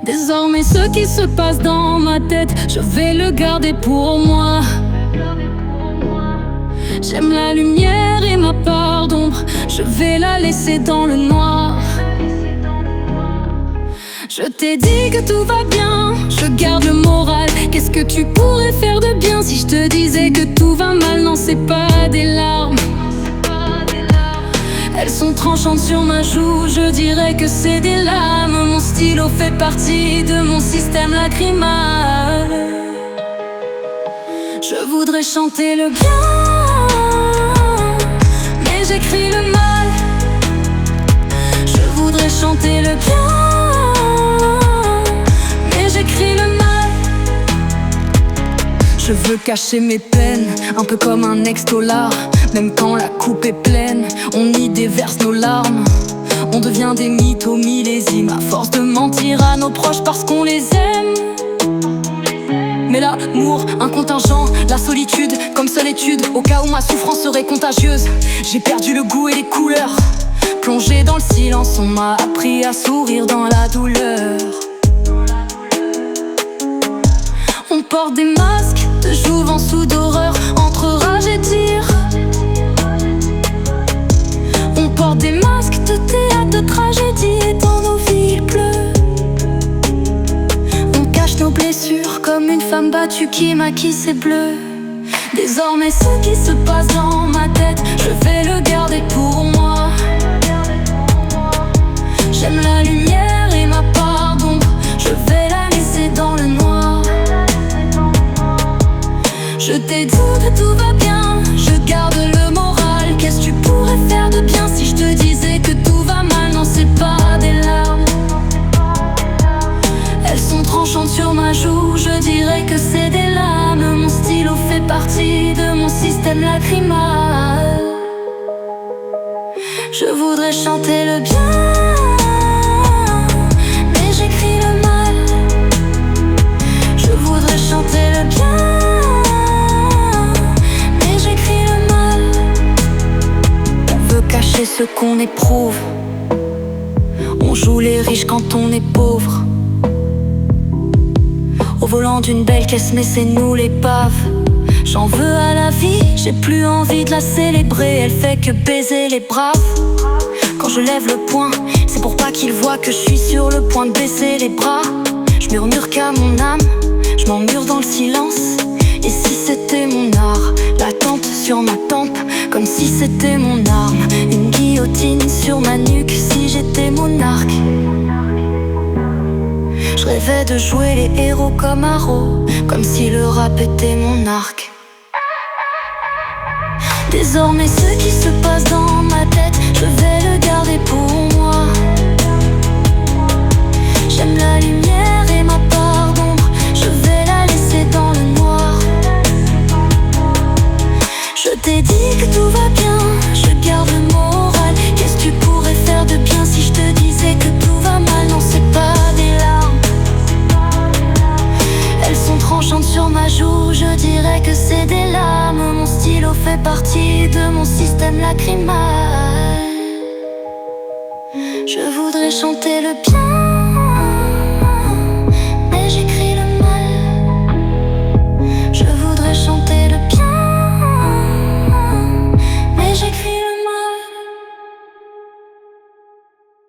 Désormais ce qui se passe dans ma tête, je vais le garder pour moi. J'aime la lumière et ma part d'ombre, je vais la laisser dans le noir. Je t'ai dit que tout va bien, je garde le moral. Qu'est-ce que tu pourrais faire de bien si je te disais que tout va mal? Non, c'est pas des larmes, elles sont tranchantes sur ma joue, je dirais que c'est des lames. Mon stylo fait partie de mon système lacrymal. Je voudrais chanter le bien, mais j'écris le mal. Je voudrais chanter le bien, mais j'écris le mal. Je veux cacher mes peines, un peu comme un ex-dollar. Même quand la coupe est pleine, on y déverse nos larmes. On devient des mythos millésimes, à force de mentir à nos proches parce qu'on les aime. Mais l'amour, un contingent, la solitude comme seule étude, au cas où ma souffrance serait contagieuse. J'ai perdu le goût et les couleurs, plongé dans le silence, on m'a appris à sourire dans la douleur. On porte des masques de jouvence ou d'horreur, entre rage et tir. On porte des masques de théâtre, de tragédie, et dans nos vies il pleut. On cache nos blessures comme une femme battue qui maquille ses bleus. Désormais ce qui se passe dans ma tête, je vais le garder pour moi. J'aime la lumière et ma part d'ombre, je vais la laisser dans le noir. Je t'ai dit que tout va bien, je garde le moral. Qu'est-ce que tu pourrais faire de bien si je te disais que tout va mal? Non, c'est pas des larmes, elles sont tranchantes sur ma joue, je dirais que c'est des lames. Mon stylo fait partie de mon système lacrymal. Je voudrais chanter le bien, mais j'écris le mal. Je voudrais chanter le bien, cacher ce qu'on éprouve. On joue les riches quand on est pauvre. Au volant d'une belle caisse, mais c'est nous l'épave. J'en veux à la vie, j'ai plus envie de la célébrer. Elle fait que baiser les braves. Quand je lève le poing, c'est pour pas qu'ils voient que je suis sur le point de baisser les bras. Je murmure qu'à mon âme, je m'emmure dans le silence. Et si c'était mon art, l'attente sur ma tempe, comme si c'était mon arme. Une guillotine sur ma nuque si j'étais monarque. Je rêvais de jouer les héros comme Arrow, comme si le rap était mon arc. Désormais ce qui se passe dans ma tête, je vais le garder pour moi. J'aime la lumière et ma part d'ombre, je vais la laisser dans le noir. Je t'ai dit que tout va bien, je garde le moral. Qu'est-ce que tu pourrais faire de bien si je te disais que tout va mal? Non, c'est pas des larmes, elles sont tranchantes sur ma joue, je dirais que c'est des lames. Mon stylo fait partie de mon système lacrymal. Je voudrais chanter le bien,